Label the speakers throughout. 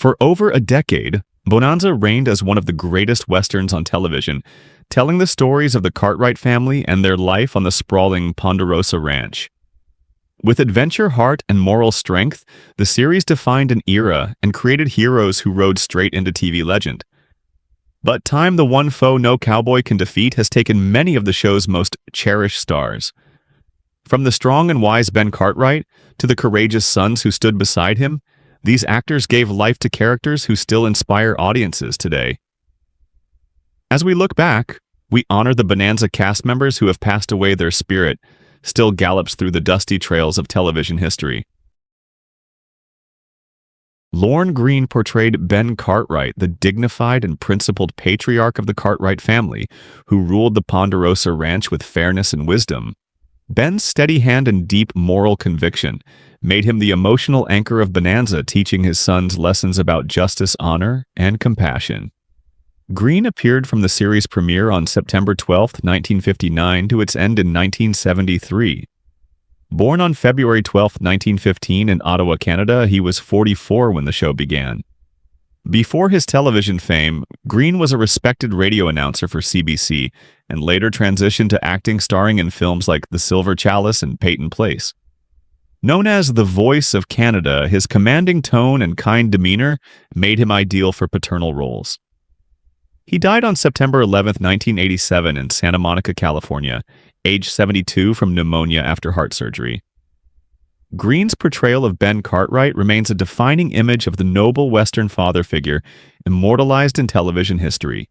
Speaker 1: For over a decade, Bonanza reigned as one of the greatest westerns on television, telling the stories of the Cartwright family and their life on the sprawling Ponderosa Ranch. With adventure, heart, and moral strength, the series defined an era and created heroes who rode straight into TV legend. But time, the one foe no cowboy can defeat, has taken many of the show's most cherished stars. From the strong and wise Ben Cartwright to the courageous sons who stood beside him, these actors gave life to characters who still inspire audiences today. As we look back, we honor the Bonanza cast members who have passed away. Their spirit still gallops through the dusty trails of television history. Lorne Greene portrayed Ben Cartwright, the dignified and principled patriarch of the Cartwright family, who ruled the Ponderosa Ranch with fairness and wisdom. Ben's steady hand and deep moral conviction made him the emotional anchor of Bonanza, teaching his sons lessons about justice, honor, and compassion. Greene appeared from the series premiere on September 12, 1959 to its end in 1973. Born on February 12, 1915 in Ottawa, Canada, he was 44 when the show began. Before his television fame, Greene was a respected radio announcer for CBC and later transitioned to acting, starring in films like The Silver Chalice and Peyton Place. Known as the Voice of Canada, his commanding tone and kind demeanor made him ideal for paternal roles. He died on September 11, 1987 in Santa Monica, California, age 72 from pneumonia after heart surgery. Greene's portrayal of Ben Cartwright remains a defining image of the noble Western father figure immortalized in television history.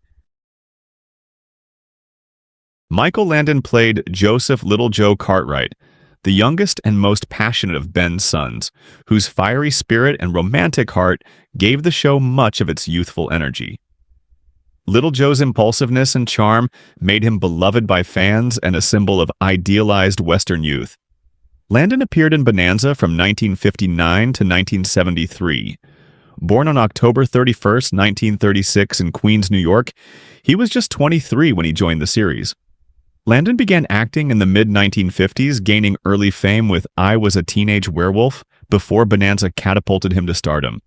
Speaker 1: Michael Landon played Joseph Little Joe Cartwright, the youngest and most passionate of Ben's sons, whose fiery spirit and romantic heart gave the show much of its youthful energy. Little Joe's impulsiveness and charm made him beloved by fans and a symbol of idealized Western youth. Landon appeared in Bonanza from 1959 to 1973. Born on October 31, 1936 in Queens, New York, he was just 23 when he joined the series. Landon began acting in the mid-1950s, gaining early fame with I Was a Teenage Werewolf before Bonanza catapulted him to stardom.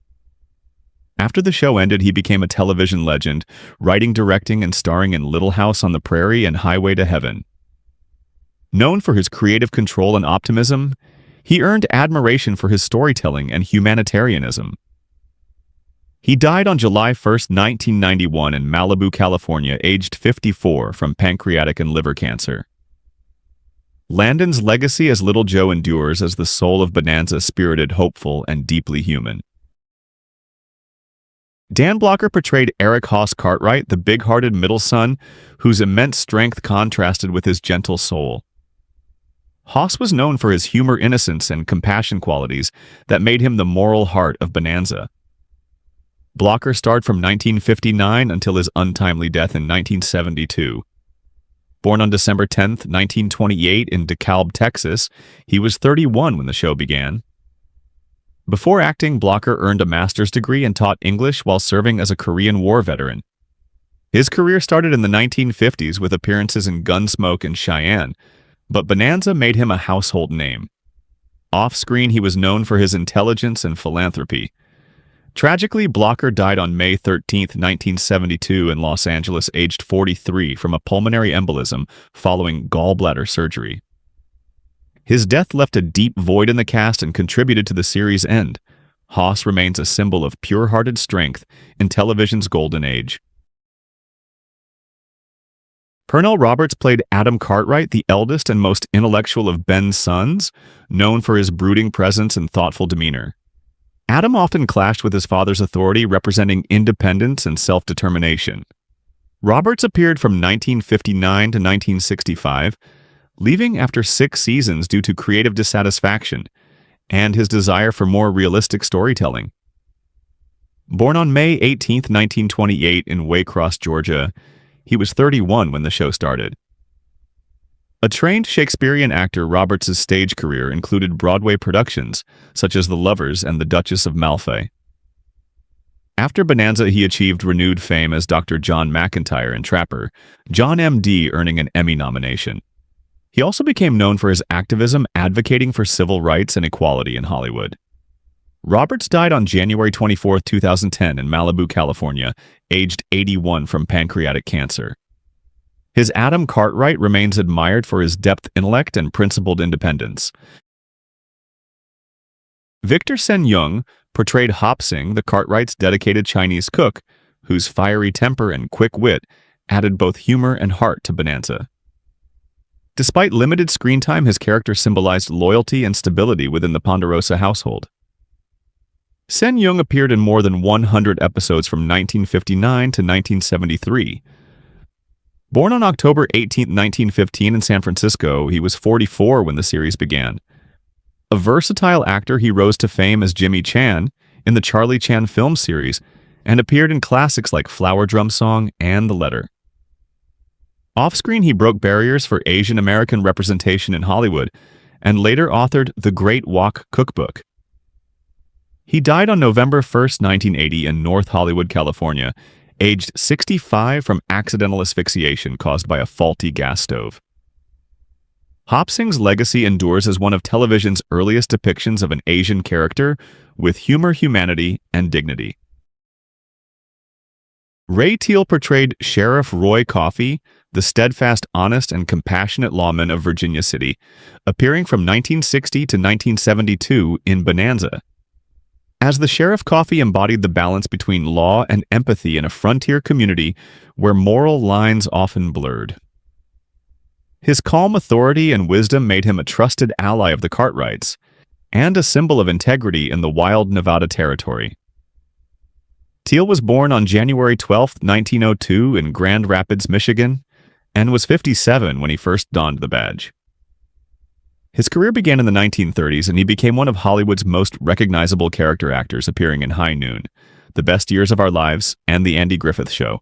Speaker 1: After the show ended, he became a television legend, writing, directing, and starring in Little House on the Prairie and Highway to Heaven. Known for his creative control and optimism, he earned admiration for his storytelling and humanitarianism. He died on July 1, 1991 in Malibu, California, aged 54 from pancreatic and liver cancer. Landon's legacy as Little Joe endures as the soul of Bonanza, spirited, hopeful, and deeply human. Dan Blocker portrayed Eric Haas Cartwright, the big-hearted middle son whose immense strength contrasted with his gentle soul. Haas was known for his humor, innocence, and compassion qualities that made him the moral heart of Bonanza. Blocker starred from 1959 until his untimely death in 1972. Born on December 10, 1928 in DeKalb, Texas, he was 31 when the show began. Before acting, Blocker earned a master's degree and taught English while serving as a Korean War veteran. His career started in the 1950s with appearances in Gunsmoke and Cheyenne, but Bonanza made him a household name. Off-screen, he was known for his intelligence and philanthropy. Tragically, Blocker died on May 13, 1972 in Los Angeles, aged 43 from a pulmonary embolism following gallbladder surgery. His death left a deep void in the cast and contributed to the series' end. Haas remains a symbol of pure-hearted strength in television's golden age. Pernell Roberts played Adam Cartwright, the eldest and most intellectual of Ben's sons, known for his brooding presence and thoughtful demeanor. Adam often clashed with his father's authority, representing independence and self-determination. Roberts appeared from 1959 to 1965, leaving after 6 seasons due to creative dissatisfaction and his desire for more realistic storytelling. Born on May 18, 1928 in Waycross, Georgia, he was 31 when the show started. A trained Shakespearean actor, Roberts' stage career included Broadway productions such as The Lovers and The Duchess of Malfi. After Bonanza, he achieved renewed fame as Dr. John McIntyre in Trapper, John M.D. earning an Emmy nomination. He also became known for his activism advocating for civil rights and equality in Hollywood. Roberts died on January 24, 2010 in Malibu, California, aged 81 from pancreatic cancer. His Adam Cartwright remains admired for his depth intellect and principled independence. Victor Sen-Yung portrayed Hop Sing, the Cartwrights' dedicated Chinese cook, whose fiery temper and quick wit added both humor and heart to Bonanza. Despite limited screen time, his character symbolized loyalty and stability within the Ponderosa household. Sen-Yung appeared in more than 100 episodes from 1959 to 1973. Born on October 18, 1915 in San Francisco, he was 44 when the series began. A versatile actor, he rose to fame as Jimmy Chan in the Charlie Chan film series and appeared in classics like Flower Drum Song and The Letter. Off-screen, he broke barriers for Asian American representation in Hollywood and later authored The Great Wok Cookbook. He died on November 1, 1980 in North Hollywood, California, aged 65 from accidental asphyxiation caused by a faulty gas stove. Hop Sing's legacy endures as one of television's earliest depictions of an Asian character with humor, humanity, and dignity. Ray Teal portrayed Sheriff Roy Coffey, the steadfast, honest, and compassionate lawman of Virginia City, appearing from 1960 to 1972 in Bonanza. As the Sheriff, Coffey embodied the balance between law and empathy in a frontier community where moral lines often blurred. His calm authority and wisdom made him a trusted ally of the Cartwrights and a symbol of integrity in the wild Nevada territory. Teal was born on January 12, 1902 in Grand Rapids, Michigan, and was 57 when he first donned the badge. His career began in the 1930s, and he became one of Hollywood's most recognizable character actors, appearing in High Noon, The Best Years of Our Lives, and The Andy Griffith Show.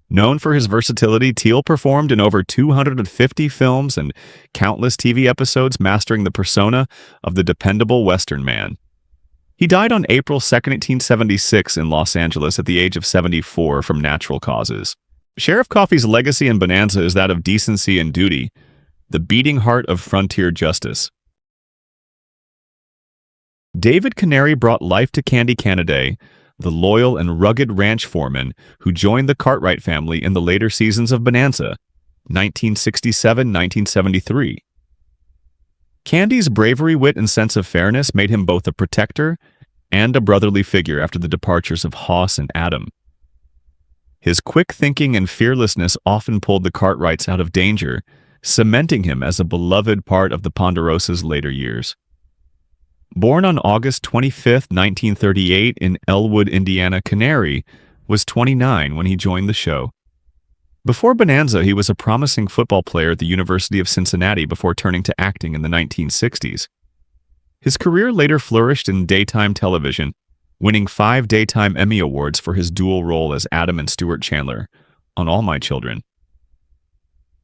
Speaker 1: Known for his versatility, Teal performed in over 250 films and countless TV episodes, mastering the persona of the dependable Western man. He died on April 2, 1876 in Los Angeles at the age of 74 from natural causes. Sheriff Coffey's legacy in Bonanza is that of decency and duty, the beating heart of frontier justice. David Canary brought life to Candy Canaday, the loyal and rugged ranch foreman who joined the Cartwright family in the later seasons of Bonanza, 1967-1973. Candy's bravery, wit, and sense of fairness made him both a protector and a brotherly figure after the departures of Hoss and Adam. His quick thinking and fearlessness often pulled the Cartwrights out of danger, cementing him as a beloved part of the Ponderosa's later years. Born on August 25, 1938 in Elwood, Indiana, Canary was 29 when he joined the show. Before Bonanza, he was a promising football player at the University of Cincinnati before turning to acting in the 1960s. His career later flourished in daytime television, winning 5 Daytime Emmy Awards for his dual role as Adam and Stuart Chandler on All My Children.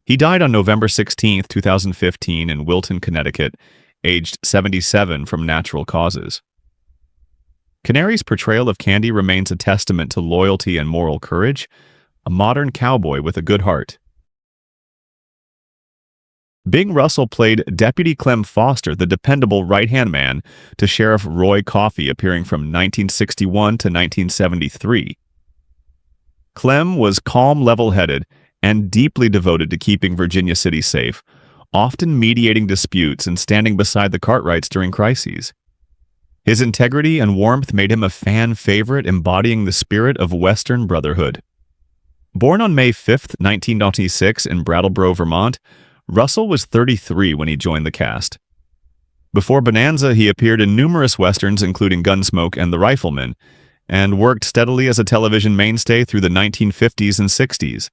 Speaker 1: He died on November 16, 2015 in Wilton, Connecticut, aged 77 from natural causes. Canary's portrayal of Candy remains a testament to loyalty and moral courage, a modern cowboy with a good heart. Bing Russell played Deputy Clem Foster, the dependable right-hand man to Sheriff Roy Coffey, appearing from 1961 to 1973. Clem was calm, level-headed, and deeply devoted to keeping Virginia City safe, often mediating disputes and standing beside the Cartwrights during crises. His integrity and warmth made him a fan favorite, embodying the spirit of Western brotherhood. Born on May 5, 1996 in Brattleboro, Vermont, Russell was 33 when he joined the cast. Before Bonanza, he appeared in numerous westerns including Gunsmoke and The Rifleman, and worked steadily as a television mainstay through the 1950s and 60s.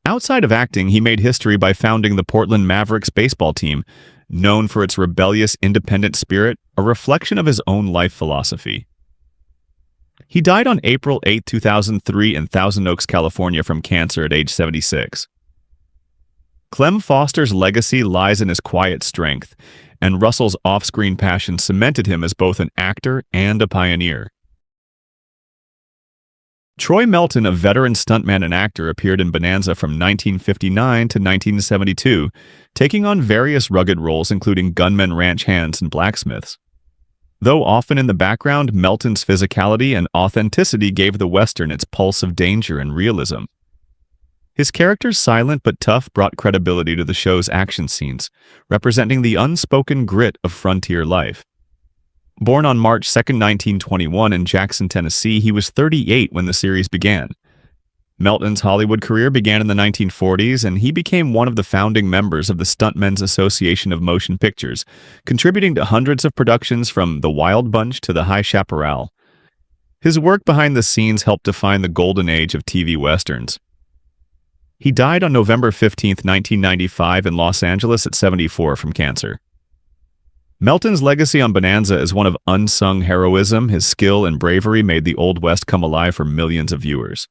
Speaker 1: Outside of acting, he made history by founding the Portland Mavericks baseball team, known for its rebellious, independent spirit, a reflection of his own life philosophy. He died on April 8, 2003 in Thousand Oaks, California from cancer at age 76. Clem Foster's legacy lies in his quiet strength, and Russell's off-screen passion cemented him as both an actor and a pioneer. Troy Melton, a veteran stuntman and actor, appeared in Bonanza from 1959 to 1972, taking on various rugged roles including gunmen, ranch hands, and blacksmiths. Though often in the background, Melton's physicality and authenticity gave the Western its pulse of danger and realism. His character's silent but tough brought credibility to the show's action scenes, representing the unspoken grit of frontier life. Born on March 2, 1921 in Jackson, Tennessee, he was 38 when the series began. Melton's Hollywood career began in the 1940s, and he became one of the founding members of the Stuntmen's Association of Motion Pictures, contributing to hundreds of productions from The Wild Bunch to The High Chaparral. His work behind the scenes helped define the golden age of TV westerns. He died on November 15, 1995 in Los Angeles at 74 from cancer. Melton's legacy on Bonanza is one of unsung heroism. His skill and bravery made the Old West come alive for millions of viewers.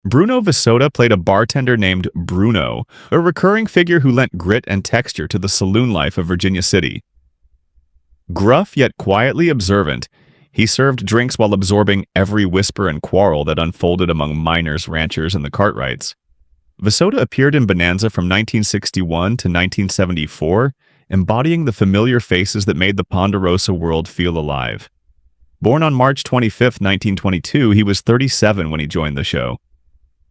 Speaker 1: Bruno Visota played a bartender named Bruno, a recurring figure who lent grit and texture to the saloon life of Virginia City. Gruff yet quietly observant, he served drinks while absorbing every whisper and quarrel that unfolded among miners, ranchers, and the Cartwrights. Visota appeared in Bonanza from 1961 to 1974, embodying the familiar faces that made the Ponderosa world feel alive. Born on March 25, 1922, he was 37 when he joined the show.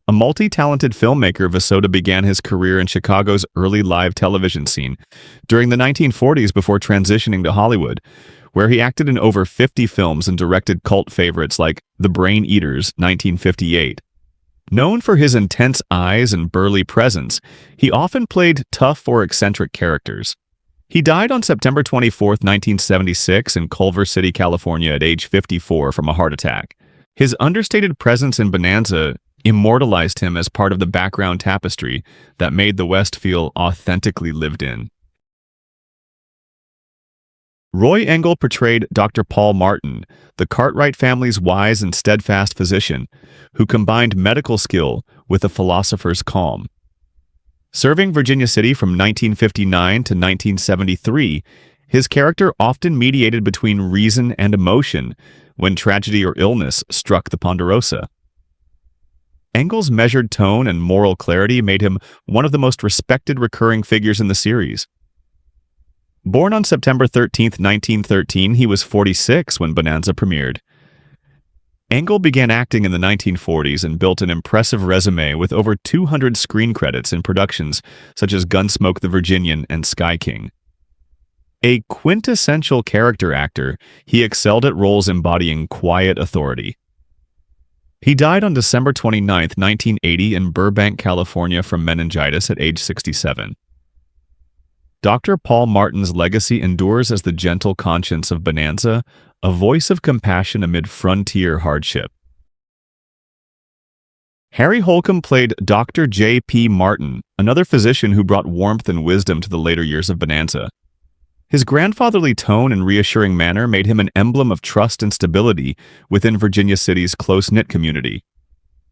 Speaker 1: A multi-talented filmmaker, Visota began his career in Chicago's early live television scene during the 1940s before transitioning to Hollywood, where he acted in over 50 films and directed cult favorites like The Brain Eaters, 1958. Known for his intense eyes and burly presence, he often played tough or eccentric characters. He died on September 24, 1976 in Culver City, California at age 54 from a heart attack. His understated presence in Bonanza immortalized him as part of the background tapestry that made the West feel authentically lived in. Roy Engel portrayed Dr. Paul Martin, the Cartwright family's wise and steadfast physician, who combined medical skill with a philosopher's calm. Serving Virginia City from 1959 to 1973, his character often mediated between reason and emotion when tragedy or illness struck the Ponderosa. Engel's measured tone and moral clarity made him one of the most respected recurring figures in the series. Born on September 13, 1913, he was 46 when Bonanza premiered. Engel began acting in the 1940s and built an impressive resume with over 200 screen credits in productions such as Gunsmoke the Virginian and Sky King. A quintessential character actor, he excelled at roles embodying quiet authority. He died on December 29, 1980 in Burbank, California from meningitis at age 67. Dr. Paul Martin's legacy endures as the gentle conscience of Bonanza, a voice of compassion amid frontier hardship. Harry Holcomb played Dr. J.P. Martin, another physician who brought warmth and wisdom to the later years of Bonanza. His grandfatherly tone and reassuring manner made him an emblem of trust and stability within Virginia City's close-knit community.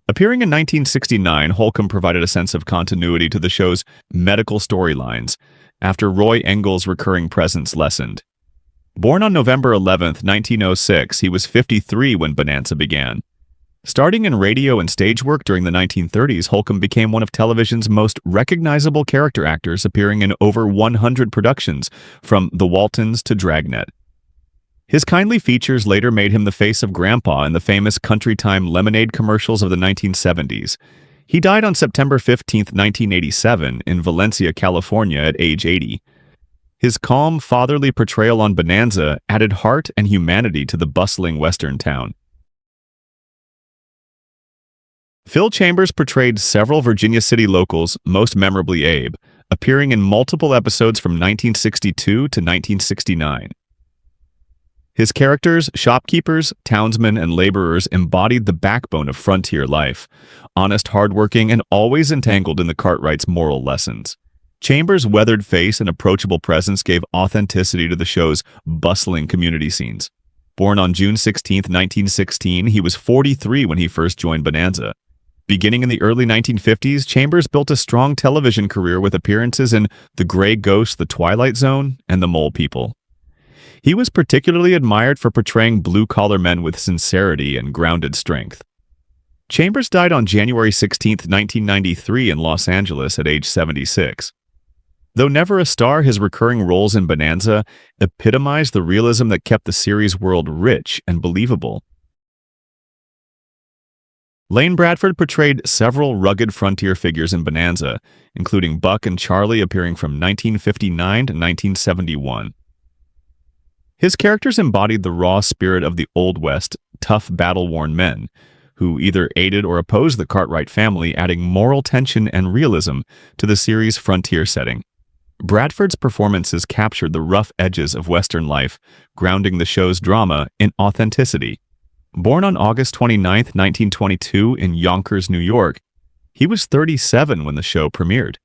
Speaker 1: Appearing in 1969, Holcomb provided a sense of continuity to the show's medical storylines after Roy Engel's recurring presence lessened. Born on November 11, 1906, he was 53 when Bonanza began. Starting in radio and stage work during the 1930s, Holcomb became one of television's most recognizable character actors, appearing in over 100 productions, from The Waltons to Dragnet. His kindly features later made him the face of Grandpa in the famous Country Time lemonade commercials of the 1970s. He died on September 15, 1987, in Valencia, California, at age 80. His calm, fatherly portrayal on Bonanza added heart and humanity to the bustling western town. Phil Chambers portrayed several Virginia City locals, most memorably Abe, appearing in multiple episodes from 1962 to 1969. His characters, shopkeepers, townsmen, and laborers embodied the backbone of frontier life, honest, hardworking, and always entangled in the Cartwrights' moral lessons. Chambers' weathered face and approachable presence gave authenticity to the show's bustling community scenes. Born on June 16, 1916, he was 43 when he first joined Bonanza. Beginning in the early 1950s, Chambers built a strong television career with appearances in The Gray Ghost, The Twilight Zone, and The Mole People. He was particularly admired for portraying blue-collar men with sincerity and grounded strength. Chambers died on January 16, 1993 in Los Angeles at age 76. Though never a star, his recurring roles in Bonanza epitomized the realism that kept the series' world rich and believable. Lane Bradford portrayed several rugged frontier figures in Bonanza, including Buck and Charlie appearing from 1959 to 1971. His characters embodied the raw spirit of the Old West, tough, battle-worn men, who either aided or opposed the Cartwright family, adding moral tension and realism to the series' frontier setting. Bradford's performances captured the rough edges of Western life, grounding the show's drama in authenticity. Born on August 29, 1922 in Yonkers, New York, he was 37 when the show premiered.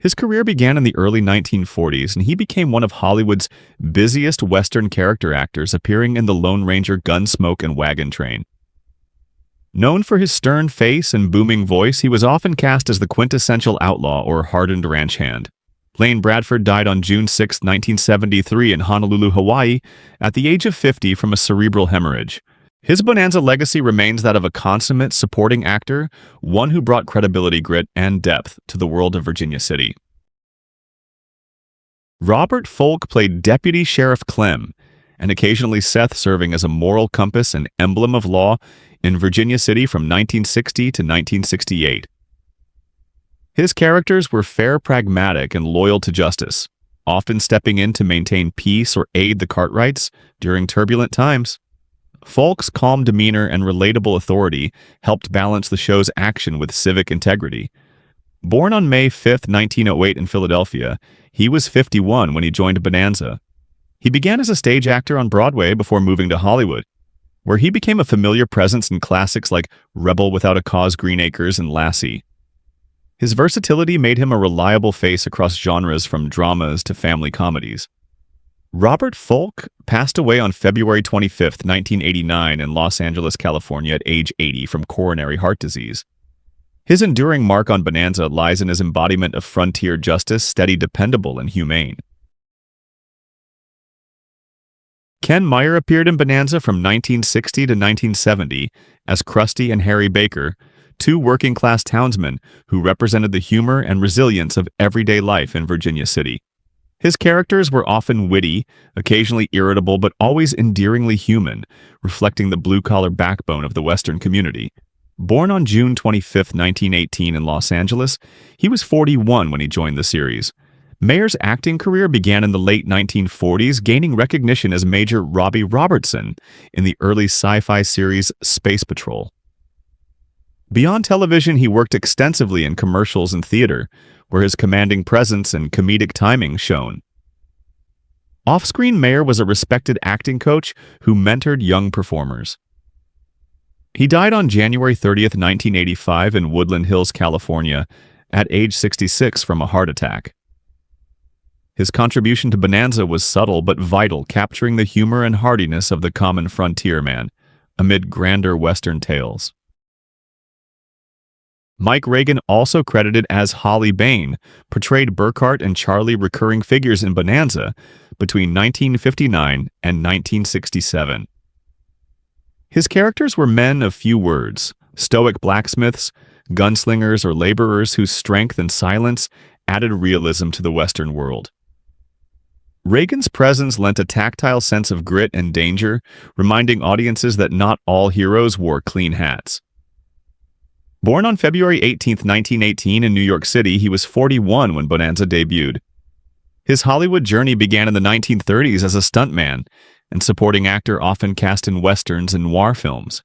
Speaker 1: His career began in the early 1940s, and he became one of Hollywood's busiest Western character actors, appearing in The Lone Ranger, Gunsmoke, and Wagon Train. Known for his stern face and booming voice, he was often cast as the quintessential outlaw or hardened ranch hand. Lane Bradford died on June 6, 1973 in Honolulu, Hawaii, at the age of 50 from a cerebral hemorrhage. His Bonanza legacy remains that of a consummate supporting actor, one who brought credibility, grit, and depth to the world of Virginia City. Robert Folk played Deputy Sheriff Clem, and occasionally Seth, serving as a moral compass and emblem of law in Virginia City from 1960 to 1968. His characters were fair, pragmatic, and loyal to justice, often stepping in to maintain peace or aid the Cartwrights during turbulent times. Folk's calm demeanor and relatable authority helped balance the show's action with civic integrity. Born on May 5, 1908 in Philadelphia, he was 51 when he joined Bonanza. He began as a stage actor on Broadway before moving to Hollywood, where he became a familiar presence in classics like Rebel Without a Cause, Green Acres, and Lassie. His versatility made him a reliable face across genres from dramas to family comedies. Robert Folk passed away on February 25, 1989 in Los Angeles, California at age 80 from coronary heart disease. His enduring mark on Bonanza lies in his embodiment of frontier justice, steady, dependable, and humane. Ken Meyer appeared in Bonanza from 1960 to 1970 as Krusty and Harry Baker, two working-class townsmen who represented the humor and resilience of everyday life in Virginia City. His characters were often witty, occasionally irritable, but always endearingly human, reflecting the blue-collar backbone of the Western community. Born on June 25, 1918 in Los Angeles, he was 41 when he joined the series. Mayer's acting career began in the late 1940s, gaining recognition as Major Robbie Robertson in the early sci-fi series Space Patrol. Beyond television, he worked extensively in commercials and theater, where his commanding presence and comedic timing shone. Off-screen, Mayer was a respected acting coach who mentored young performers. He died on January 30, 1985 in Woodland Hills, California, at age 66 from a heart attack. His contribution to Bonanza was subtle but vital, capturing the humor and hardiness of the common frontier man amid grander Western tales. Mike Reagan, also credited as Holly Bain, portrayed Burkhart and Charlie, recurring figures in Bonanza between 1959 and 1967. His characters were men of few words, stoic blacksmiths, gunslingers, or laborers whose strength and silence added realism to the Western world. Reagan's presence lent a tactile sense of grit and danger, reminding audiences that not all heroes wore clean hats. Born on February 18, 1918 in New York City, he was 41 when Bonanza debuted. His Hollywood journey began in the 1930s as a stuntman and supporting actor, often cast in westerns and noir films.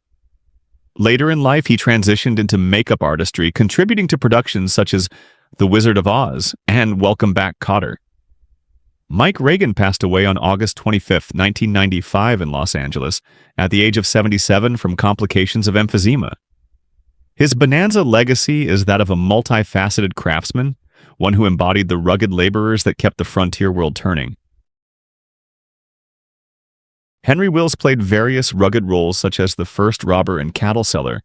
Speaker 1: Later in life, he transitioned into makeup artistry, contributing to productions such as The Wizard of Oz and Welcome Back, Kotter. Mike Reagan passed away on August 25, 1995 in Los Angeles at the age of 77 from complications of emphysema. His Bonanza legacy is that of a multifaceted craftsman, one who embodied the rugged laborers that kept the frontier world turning. Henry Wills played various rugged roles such as the first robber and cattle seller,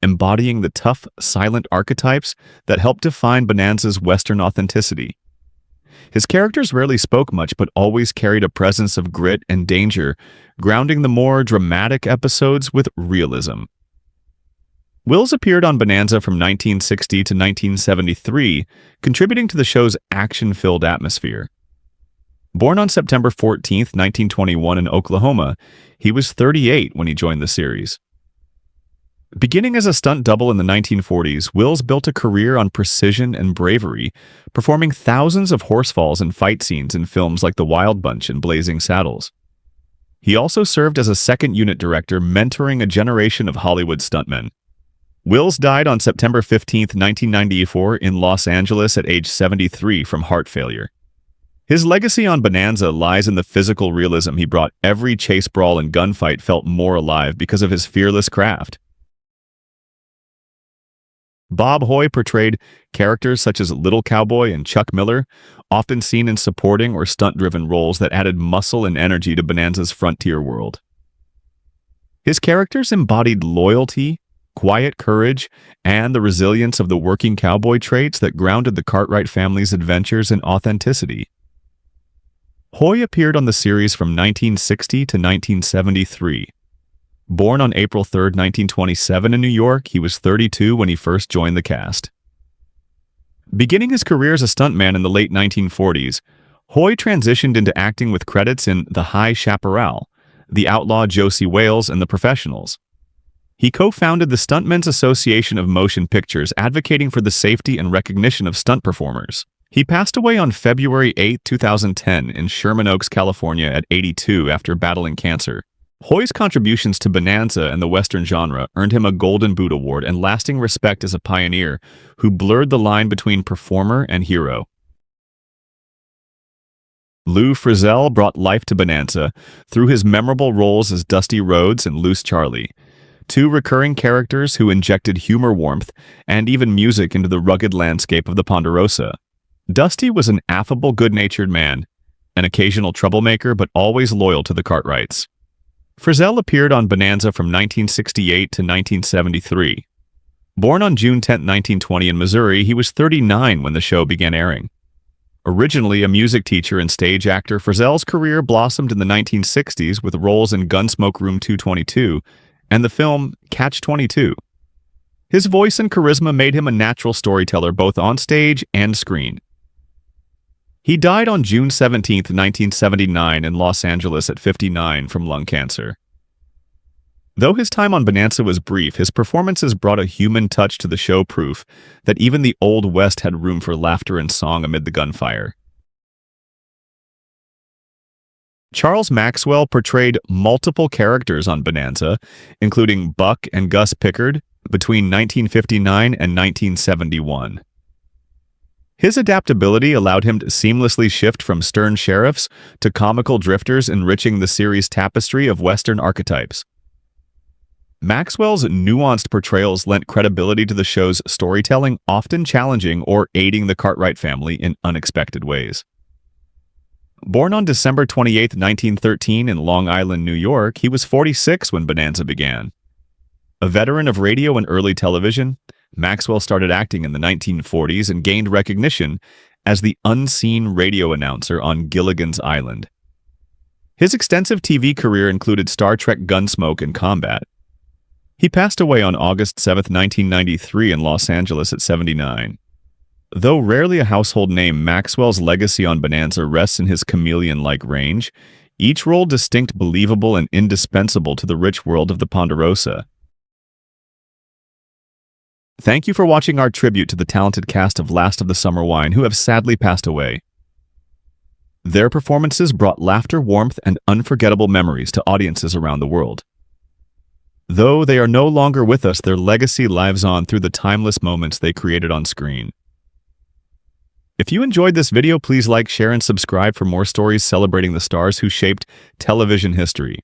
Speaker 1: embodying the tough, silent archetypes that helped define Bonanza's Western authenticity. His characters rarely spoke much but always carried a presence of grit and danger, grounding the more dramatic episodes with realism. Wills appeared on Bonanza from 1960 to 1973, contributing to the show's action-filled atmosphere. Born on September 14, 1921 in Oklahoma, he was 38 when he joined the series. Beginning as a stunt double in the 1940s, Wills built a career on precision and bravery, performing thousands of horsefalls and fight scenes in films like The Wild Bunch and Blazing Saddles. He also served as a second unit director, mentoring a generation of Hollywood stuntmen. Wills died on September 15, 1994 in Los Angeles at age 73 from heart failure. His legacy on Bonanza lies in the physical realism he brought. Every chase, brawl, and gunfight felt more alive because of his fearless craft. Bob Hoye portrayed characters such as Little Cowboy and Chuck Miller, often seen in supporting or stunt-driven roles that added muscle and energy to Bonanza's frontier world. His characters embodied loyalty, quiet courage, and the resilience of the working cowboy traits that grounded the Cartwright family's adventures in authenticity. Hoye appeared on the series from 1960 to 1973. Born on April 3, 1927 in New York, he was 32 when he first joined the cast. Beginning his career as a stuntman in the late 1940s, Hoye transitioned into acting with credits in The High Chaparral, The Outlaw Josie Wales, and The Professionals. He co-founded the Stuntmen's Association of Motion Pictures, advocating for the safety and recognition of stunt performers. He passed away on February 8, 2010 in Sherman Oaks, California at 82 after battling cancer. Hoye's contributions to Bonanza and the Western genre earned him a Golden Boot Award and lasting respect as a pioneer who blurred the line between performer and hero. Lou Frizzell brought life to Bonanza through his memorable roles as Dusty Rhodes and Loose Charlie, two recurring characters who injected humor, warmth, and even music into the rugged landscape of the Ponderosa. Dusty was an affable, good-natured man, an occasional troublemaker but always loyal to the Cartwrights. Frizzell appeared on Bonanza from 1968 to 1973. Born on June 10, 1920 in Missouri, he was 39 when the show began airing. Originally a music teacher and stage actor, Frizzell's career blossomed in the 1960s with roles in Gunsmoke Room 222 and the film Catch-22. His voice and charisma made him a natural storyteller both on stage and screen. He died on June 17, 1979 in Los Angeles at 59 from lung cancer. Though his time on Bonanza was brief, his performances brought a human touch to the show, proof that even the Old West had room for laughter and song amid the gunfire. Charles Maxwell portrayed multiple characters on Bonanza, including Buck and Gus Pickard, between 1959 and 1971. His adaptability allowed him to seamlessly shift from stern sheriffs to comical drifters, enriching the series' tapestry of Western archetypes. Maxwell's nuanced portrayals lent credibility to the show's storytelling, often challenging or aiding the Cartwright family in unexpected ways. Born on December 28, 1913 in Long Island, New York, he was 46 when Bonanza began. A veteran of radio and early television, Maxwell started acting in the 1940s and gained recognition as the unseen radio announcer on Gilligan's Island. His extensive TV career included Star Trek Gunsmoke and Combat. He passed away on August 7, 1993 in Los Angeles at 79. Though rarely a household name, Maxwell's legacy on Bonanza rests in his chameleon-like range, each role distinct, believable, and indispensable to the rich world of the Ponderosa. Thank you for watching our tribute to the talented cast of Last of the Summer Wine, who have sadly passed away. Their performances brought laughter, warmth, and unforgettable memories to audiences around the world. Though they are no longer with us, their legacy lives on through the timeless moments they created on screen. If you enjoyed this video, please like, share, and subscribe for more stories celebrating the stars who shaped television history.